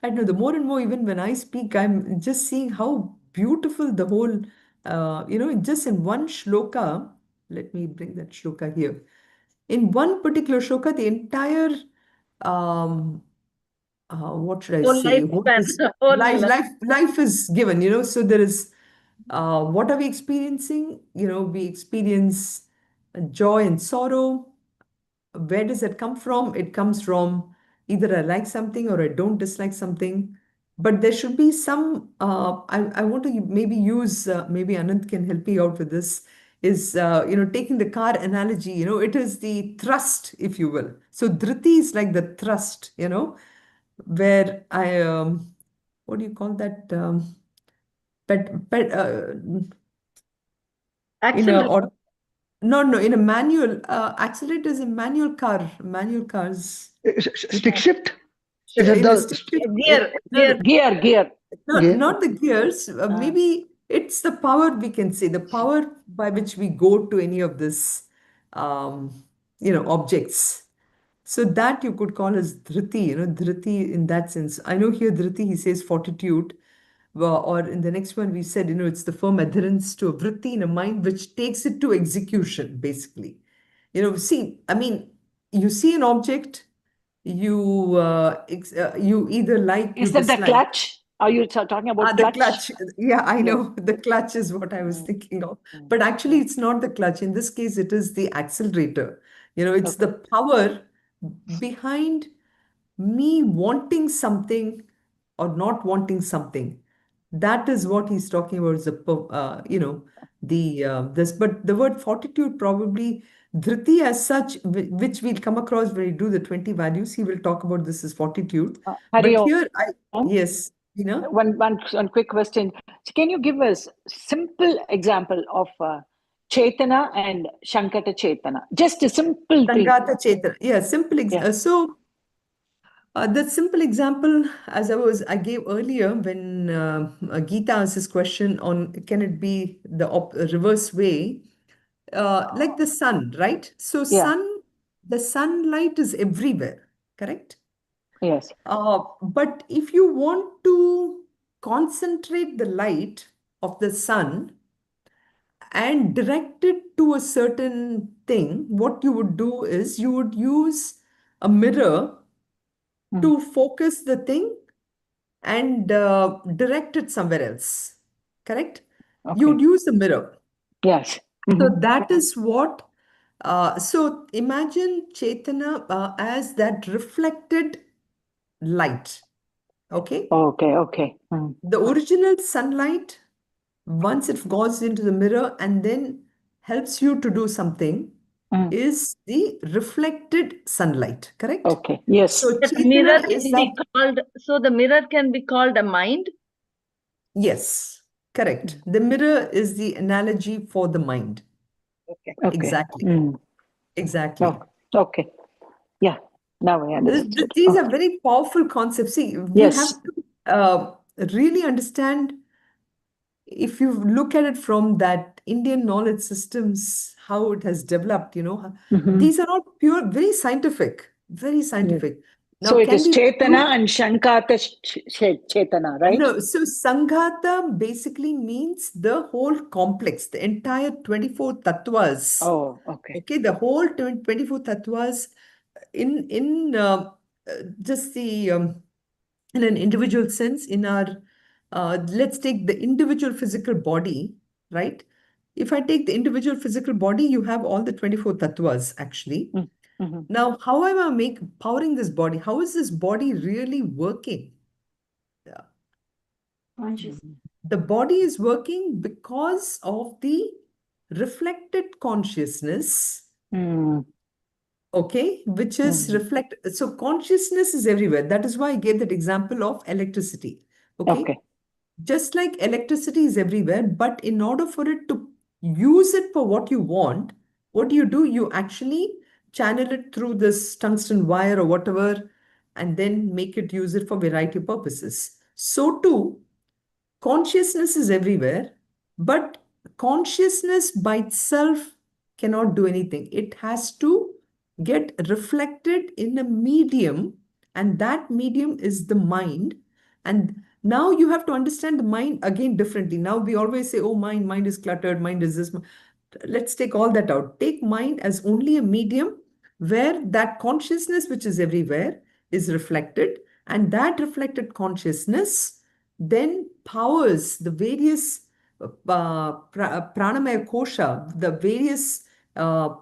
don't know, the more and more, even when I speak, I'm just seeing how beautiful the whole, just in one shloka. Let me bring that shloka here. In one particular shloka, the entire, um, what should I Whole say? What lifespan, is whole life is given, so there is, what are we experiencing? We experience joy and sorrow. Where does it come from? It comes from either I like something or I don't dislike something. But there should be some, I want to maybe use, maybe Anand can help me out with this, is, taking the car analogy, it is the thrust, if you will. So Dhriti is like the thrust, where what do you call that? In a, accelerator. or no, in a manual, accelerator is a manual car, manual cars. Stick shift? Is it In a the stick shift, Gear, no, no, gear. Gear. gear? not the gears. Maybe it's the power, we can say, the power by which we go to any of this, um, objects. So that you could call as dhriti, dhriti in that sense. I know here dhriti, he says fortitude. Or in the next one, we said, it's the firm adherence to a vritti in a mind which takes it to execution, basically. See, I mean, you see an object, you either like, you Is that the dislike. clutch? Are you talking about The clutch? clutch. Yeah, I Yes. know. The clutch is what I was Mm, thinking of. mm, But actually, mm. it's not the clutch. In this case, it is the accelerator. It's Okay. the power behind me wanting something or not wanting something. That is what he's talking about. Is the, the this. But the word fortitude probably dhriti as such, which we'll come across when we do the 20 values. He will talk about this as fortitude. Hari But Om. here, yes, One quick question. So can you give us simple example of Chetana and Shankata Chetana? Just a simple thing. Sangata Chetana. Yeah, simple. Yeah. So that simple example, as I gave earlier when Gita asked this question on can it be the reverse way, like the sun, right? So Yeah. the sunlight is everywhere, correct? Yes. But if you want to concentrate the light of the sun and direct it to a certain thing, what you would do is you would use a mirror Mm. to focus the thing and direct it somewhere else. Correct? You Okay. would use the mirror. Yes. So Mhm. that is what, so imagine Chaitanya as that reflected light. Okay? Okay. Okay. Mm. The original sunlight, once it goes into the mirror and then helps you to do something, Mm. is the reflected sunlight. Correct? Okay. Yes. So That mirror Chaitanya is can that. be called, so the mirror can be called a mind. Yes, correct. Mm. The mirror is the analogy for the mind. Okay. Okay. Exactly. Mm. Exactly. Oh, okay. Yeah. Now I understood. These are Okay. very powerful concepts. See, we Yes. have to really understand, if you look at it from that Indian knowledge systems, how it has developed, Mhm. these are all pure, very scientific, very Yes. scientific. So Now, it can is we prove? Chetana and Shankata Chetana, right? No, so Sanghata basically means the whole complex, the entire 24 tattvas. Oh, okay. Okay, the whole 24 tattvas in just the in an individual sense, in our let's take the individual physical body, right? If I take the individual physical body, you have all the 24 tattvas actually. Mm. Mhm. Now, how am I powering this body? How is this body really working? Conscious. The body is working because of the reflected consciousness Mm. okay, which is Mhm. reflect. So consciousness is everywhere. That is why I gave that example of electricity. Okay. Okay. Just like electricity is everywhere, but in order for it to use it for what you want, what do? You actually channel it through this tungsten wire or whatever, and then make it use it for variety of purposes. So too, consciousness is everywhere, but consciousness by itself cannot do anything. It has to get reflected in a medium, and that medium is the mind. And now you have to understand the mind again differently. Now we always say, oh, mind is cluttered, mind is this. Let's take all that out. Take mind as only a medium where that consciousness, which is everywhere, is reflected, and that reflected consciousness then powers the various pranamaya kosha, the various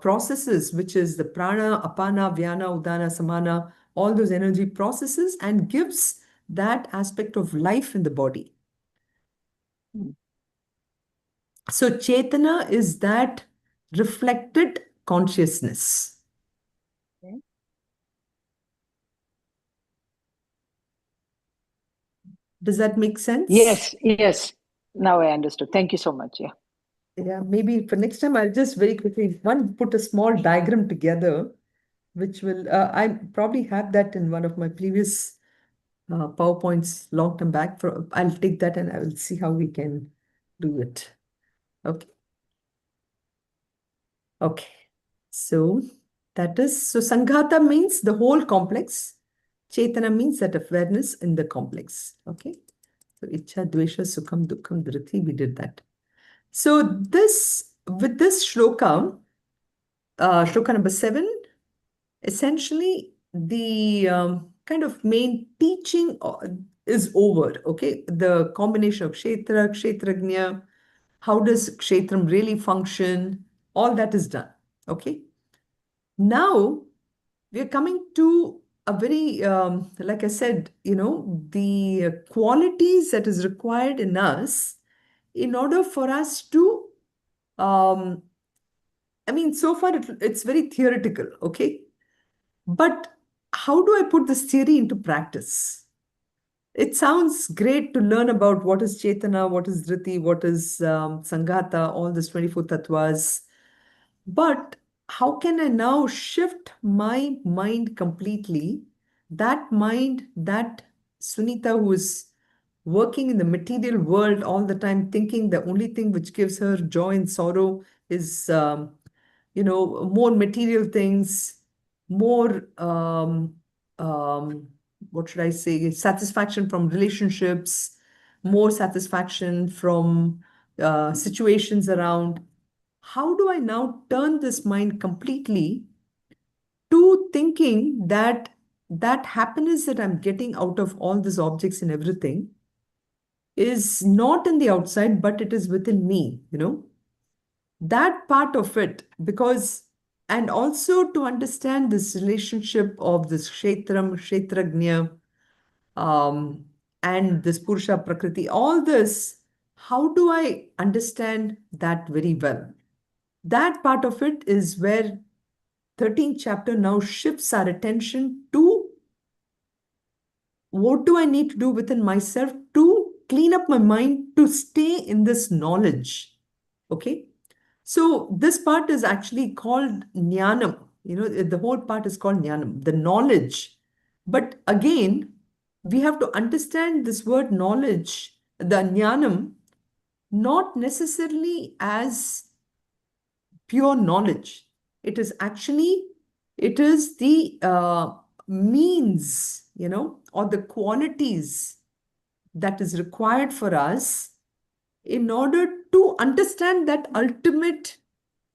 processes, which is the prana, apana, vyana, udana, samana, all those energy processes, and gives that aspect of life in the body. Mm. So Chetana is that reflected consciousness. Okay. Does that make sense? Yes, yes. Now I understood. Thank you so much. Yeah. Yeah, maybe for next time, I'll just very quickly put a small diagram together, which will, I probably have that in one of my previous PowerPoints long time back. I'll take that and I will see how we can do it. Okay. Okay. So so Sanghata means the whole complex. Chetana means that awareness in the complex. Okay. So Icha, Dvesha, Sukham, Dukkham, Dhriti, we did that. So with this shloka, shloka number 7, essentially the kind of main teaching is over. Okay. The combination of Kshetra, Kshetrajna, how does Kshetram really function? All that is done. Okay. Now we are coming to a very, like I said, the qualities that is required in us in order for us to, I mean, so far it's very theoretical, okay? But how do I put this theory into practice? It sounds great to learn about what is Chetana, what is Dhriti, what is Sanghata, all these 24 tattvas. But how can I now shift my mind completely? That mind, that Sunita who is working in the material world all the time, thinking the only thing which gives her joy and sorrow is, more material things, more, what should I say, satisfaction from relationships, more satisfaction from situations around. How do I now turn this mind completely to thinking that that happiness that I'm getting out of all these objects and everything is not in the outside, but it is within me, that part of it, because, and also to understand this relationship of this Kshetram, Kshetrajna, um, and this Purusha Prakriti, all this, how do I understand that very well? That part of it is where 13th chapter now shifts our attention to what do I need to do within myself to clean up my mind to stay in this knowledge. Okay. So this part is actually called jnanam. The whole part is called jnanam, the knowledge. But again, we have to understand this word knowledge, the jnanam, not necessarily as pure knowledge. It is the means, or the qualities that is required for us in order to understand that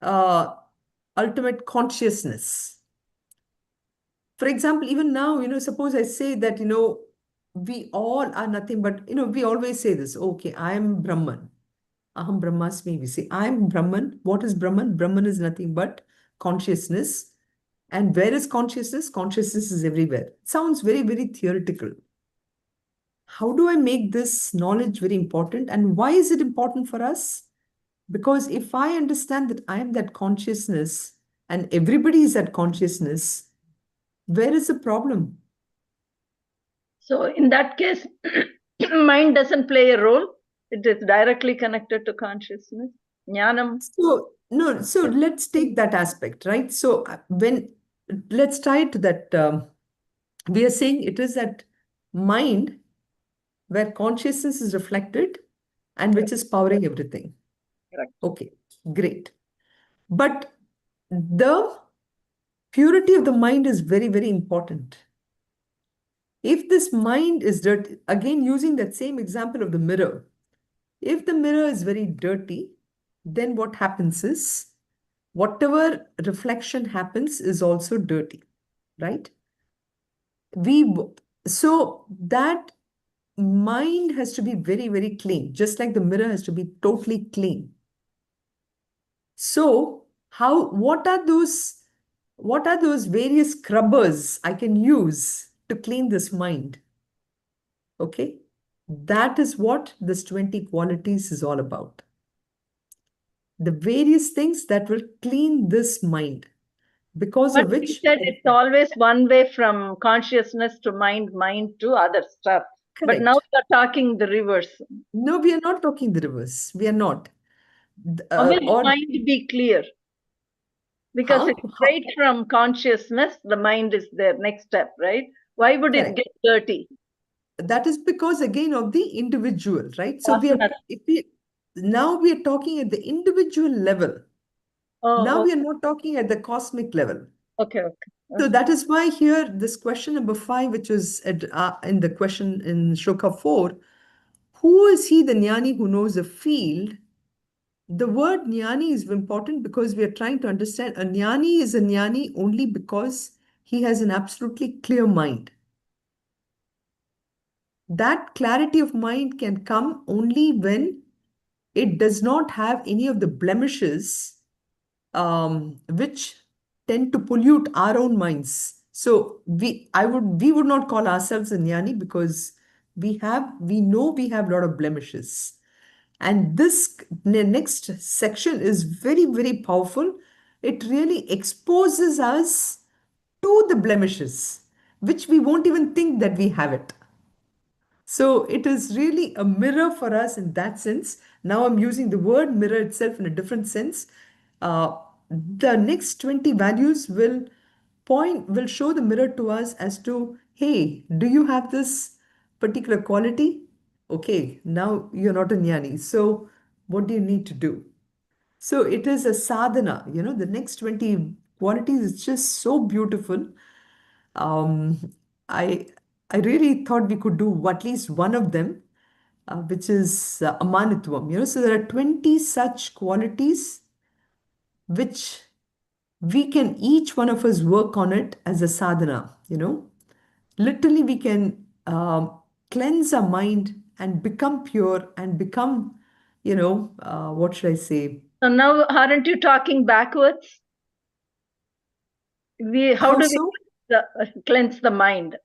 uh, ultimate consciousness. For example, even now, suppose I say that, we all are nothing but, we always say this, okay, I am Brahman. Aham Brahmasmi, we say, I am Brahman. What is Brahman? Brahman is nothing but consciousness. And where is consciousness? Consciousness is everywhere. It sounds very, very theoretical. How do I make this knowledge very important? And why is it important for us? Because if I understand that I am that consciousness, and everybody is at consciousness, where is the problem? So in that case, mind doesn't play a role. It is directly connected to consciousness. Jnanam. So, no, so let's take that aspect, right? So, let's tie it to that, we are saying it is that mind where consciousness is reflected and which is powering everything. Correct. Okay, great. But the purity of the mind is very, very important. If this mind is dirty, again, using that same example of the mirror, if the mirror is very dirty, then what happens is whatever reflection happens is also dirty, right? So that mind has to be very, very clean, just like the mirror has to be totally clean. So what are those various scrubbers I can use to clean this mind? Okay, that is what this 20 qualities is all about. The various things that will clean this mind, because But of you which said it's always one way from consciousness to mind, mind to other stuff. But now correct. you're talking the reverse. No, we are not talking the reverse. We are not. How will Or mind be clear? Because it's how straight from consciousness, the mind is their next step, right? Why would it correct. get dirty? That is because again of the individual, right? So Vasana. now we are talking at the individual level. Now Oh, we are not talking at the cosmic level. okay. So that is why here this question number 5, which was in the question in Shloka 4, who is he, the jnani who knows the field? The word jnani is important because we are trying to understand a jnani is a jnani only because he has an absolutely clear mind. That clarity of mind can come only when it does not have any of the blemishes which tend to pollute our own minds. So we would not call ourselves a jnani because we know we have a lot of blemishes. And this next section is very, very powerful. It really exposes us to the blemishes, which we won't even think that we have it. So it is really a mirror for us in that sense. Now I'm using the word mirror itself in a different sense. The next 20 values will show the mirror to us as to, hey, do you have this particular quality? Okay, now you're not a jnani. So what do you need to do? So it is a sadhana, the next 20 qualities is just so beautiful. Um, I I really thought we could do at least one of them, which is amanitvam. So there are 20 such qualities which we can each one of us work on it as a sadhana. Literally, we can cleanse our mind and become pure and become, what should I say? So now, aren't you talking backwards? How How do we so? cleanse the mind?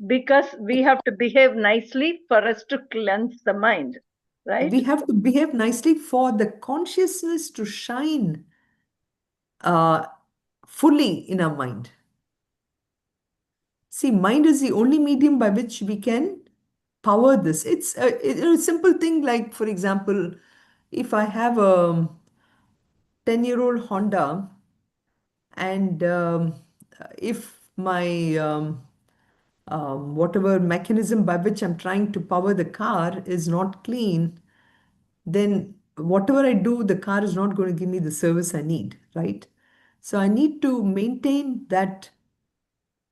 Because we have to behave nicely for us to cleanse the mind, right? We have to behave nicely for the consciousness to shine uh, fully in our mind. See, mind is the only medium by which we can power this. It's a simple thing like, for example, if I have a 10-year-old Honda and if my whatever mechanism by which I'm trying to power the car is not clean, then whatever I do, the car is not going to give me the service I need, right? So I need to maintain that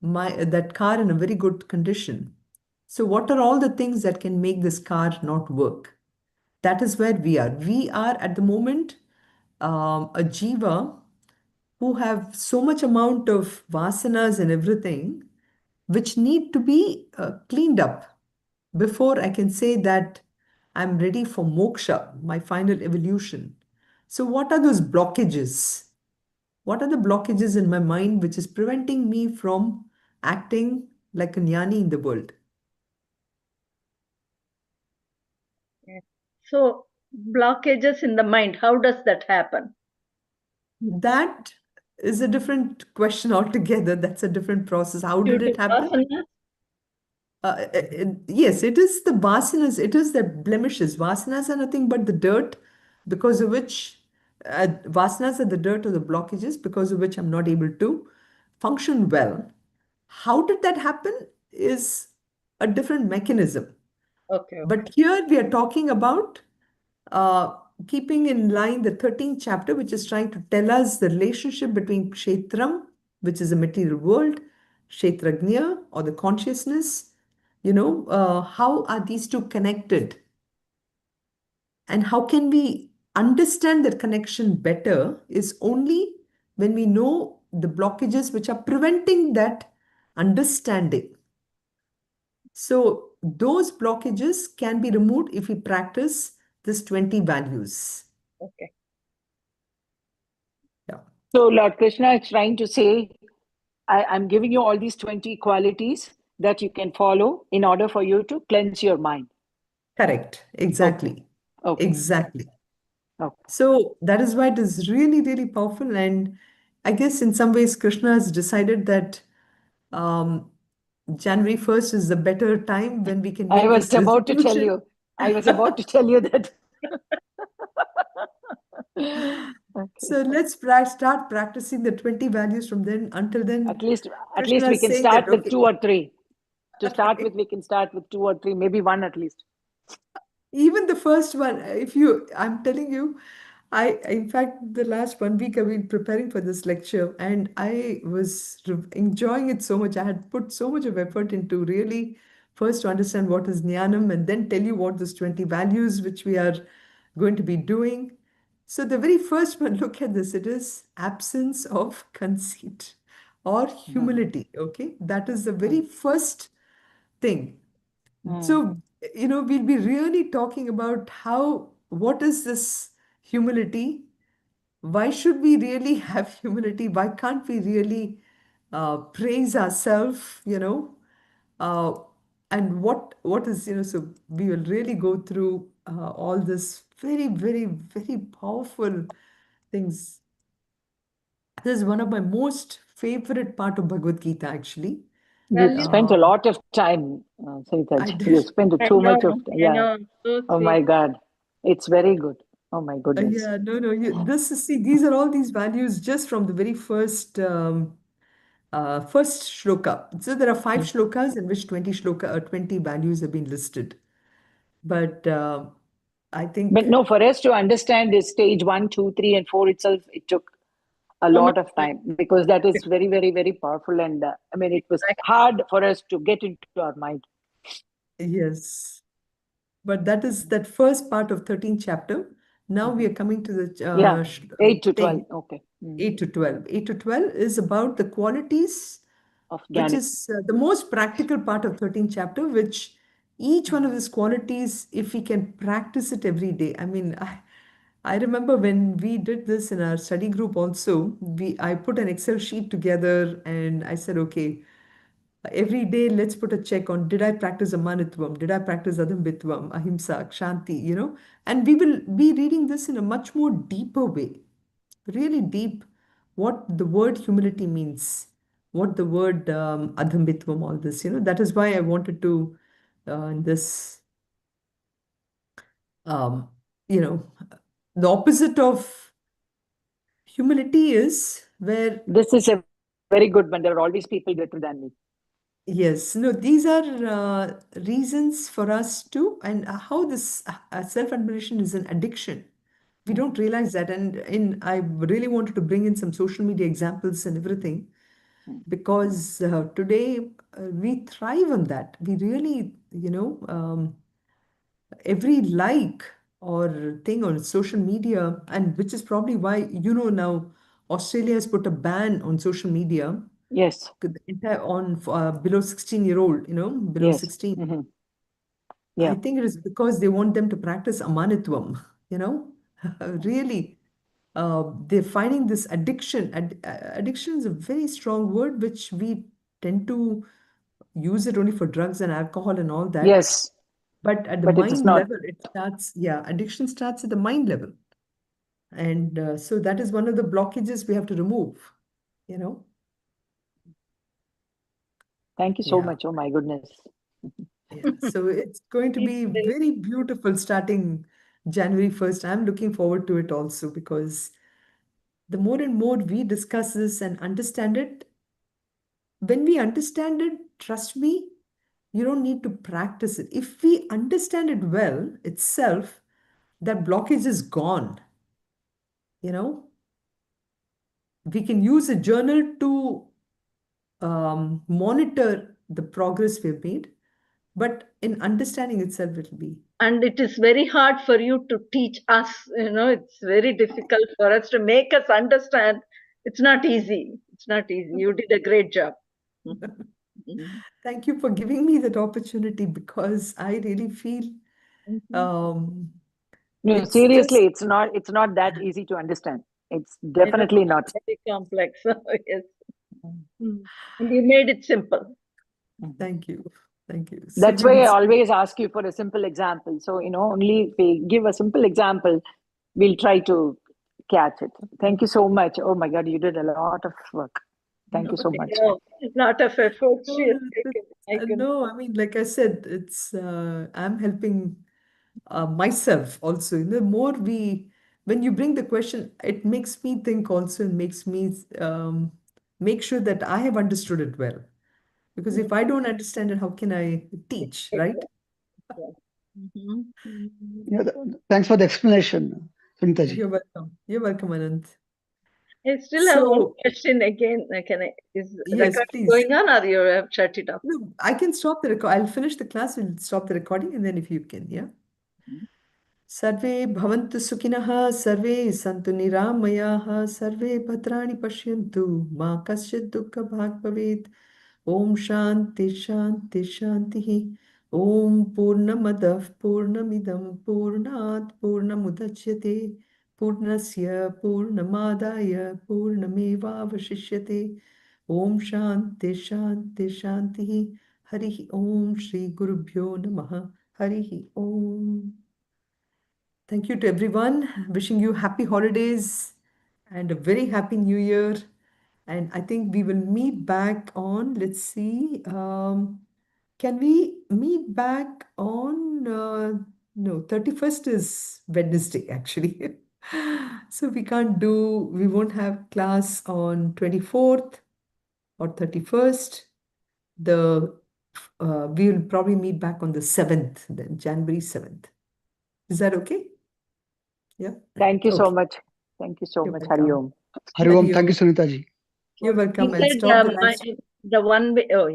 car in a very good condition. So what are all the things that can make this car not work? That is where we are. We are at the moment a jiva who have so much amount of vasanas and everything which need to be cleaned up before I can say that I'm ready for moksha, my final evolution. So what are those blockages? What are the blockages in my mind which is preventing me from acting like a jnani in the world? So blockages in the mind, how does that happen? That is a different question altogether. That's a different process. How Due did to it happen? vasanas? Yes, it is the vasanas, it is the blemishes. Vasanas are nothing but the dirt because of which, vasanas are the dirt or the blockages because of which I'm not able to function well. How did that happen is a different mechanism. Okay, okay. But here we are talking about uh, keeping in line the 13th chapter, which is trying to tell us the relationship between Kshetram, which is a material world, Kshetrajna, or the consciousness. How are these two connected? And how can we understand that connection better is only when we know the blockages which are preventing that understanding. So those blockages can be removed if we practice this 20 values. Okay. Yeah, So Lord Krishna is trying to say, I'm giving you all these 20 qualities that you can follow in order for you to cleanse your mind. correct. Okay. Exactly. Okay. Exactly. Okay. So that is why it is really, really powerful. And I guess in some ways, Krishna has decided that um, January 1st is the better time when we can I make was this about to tell resolution. you. I was about to tell you that. Okay. So let's start practicing the 20 values from then. Until then, At least Krishna we is can saying that, start with okay, 2 or 3. To start with, okay. we can start with 2 or 3, maybe 1 at least. Even the first one, I'm telling you, in fact, the last 1 week I've been preparing for this lecture and I was enjoying it so much. I had put so much of effort into really first to understand what is Jnanam and then tell you what those 20 values which we are going to be doing. So the very first one, look at this, it is absence of conceit or Mm, humility. Okay, that is the very mm, first thing. mm, So, we'll be really talking about what is this humility? Why should we really have humility? Why can't we really praise ourselves, Uh, and what is, so we will really go through all this very, very, very powerful things. This is one of my most favorite part of Bhagavad Gita, actually. You Well, spent a Um, lot of time, I Sunitha. You did. spent I too know, much of I yeah. know. So Oh my sweet. God, it's very good. Oh my goodness. Yeah, no, no. These are all these values just from the very first shloka. So there are five Mm. shlokas in which 20 values have been listed. But I But think no, for us to understand this stage 1, 2, 3, and 4 itself, it took a So much lot of time. time because that is very, very, very powerful. And I mean, it was Exactly. hard for us to get into our mind. yes, but that is that first part of 13th chapter. Now we Mhm. are coming to the Yeah, 8 to 12. thing Okay. 8 to 12. 8 to 12 is about the qualities Of which Jnani. is the most practical part of 13th chapter, which each one of Mm. these qualities, if we can practice it every day. I mean, I remember when we did this in our study group also, I put an Excel sheet together and I said, okay, every day let's put a check on did I practice Amanitvam? Did I practice Adambitvam, Ahimsa, Kshanti, And we will be reading this in a much more deeper way, really deep, what the word humility means, what the word adhambitvam, all this, that is why I wanted to, in this, um, you know, the opposite of humility is where, This is a very good one. There are always people greater than me. yes, no, these are reasons for us to, and how this self-admiration is an addiction. We Mm, don't realize that. And I really wanted to bring in some social media examples and everything mm. because today we thrive on that. We really, every like or thing on social media, and which is probably why, now Australia has put a ban on social media Yes, on below 16-year-old, below yes. 16. I Yeah. think it is because they want them to practice amanitvam, you know, really. They're finding this addiction. Addiction is a very strong word, which we tend to use it only for drugs and alcohol and all that. Yes, But at the but it is mind not. level, it starts, yeah, addiction starts at the mind level. And so that is one of the blockages we have to remove. you know. Thank you so Yeah. much. Oh my goodness. Yeah. So it's going to be very beautiful starting January 1st. I'm looking forward to it also, because the more and more we discuss this and understand it, when we understand it, trust me, you don't need to practice it. If we understand it well itself, that blockage is gone. You know, we can use a journal to monitor the progress we've made, but in understanding itself, it'll be. And it is very hard for you to teach us, it's very difficult for us to make us understand. It's not easy. It's not easy. You did a great job. Thank you for giving me that opportunity, because I really feel No, it's seriously, just, it's not that easy to understand. It's I know, definitely not. it's very complex. Yes. And you made it simple. thank you. Thank you. That's why I Siblings, always ask you for a simple example. So, only if we give a simple example, we'll try to catch it. Thank you so much. Oh my God, you did a lot of work. Thank you so much. Lot of effort she has no, taken. I can. no, I mean, like I said, it's I'm helping myself also. The more when you bring the question, it makes me think also, and makes me make sure that I have understood it well. Because if I don't understand it, how can I teach, right? Mhm. Yeah, thanks for the explanation, Sunitha ji. You're welcome. You're welcome, Anant. I still have one So, question again. Is yes, recording please. going on, or you have shut it off? No, I can stop the record. I'll finish the class. We'll stop the recording, and then if you can, yeah. Sarve bhavantu sukhinah, sarve santu niramayah, sarve bhadrani pashyantu, ma kasyat dukkha bhag bhavet. Om Shanti Shanti Shanti. Om Purnamadav Purnamidam Purnat Purnamudachyate Purnasya Purnamadaya Purnameva Vashishyate. Om Shanti Shanti Shanti. Hari Om Shri Gurubhyo Namaha. Hari Om. Thank you to everyone. Wishing you happy holidays and a very happy new year. And I think we will meet back on, let's see, can we meet back on, no, 31st is Wednesday actually. So we won't have class on 24th or 31st. We will probably meet back on the 7th, then January 7th. Is that okay? Yeah. Thank you so Okay. much. Thank you so You're much. Hari welcome. Om. Hari Om. Hari Thank you, Om. Sunitha ji. You're You welcome, and said stop the live stream. the one way. Oh, yeah.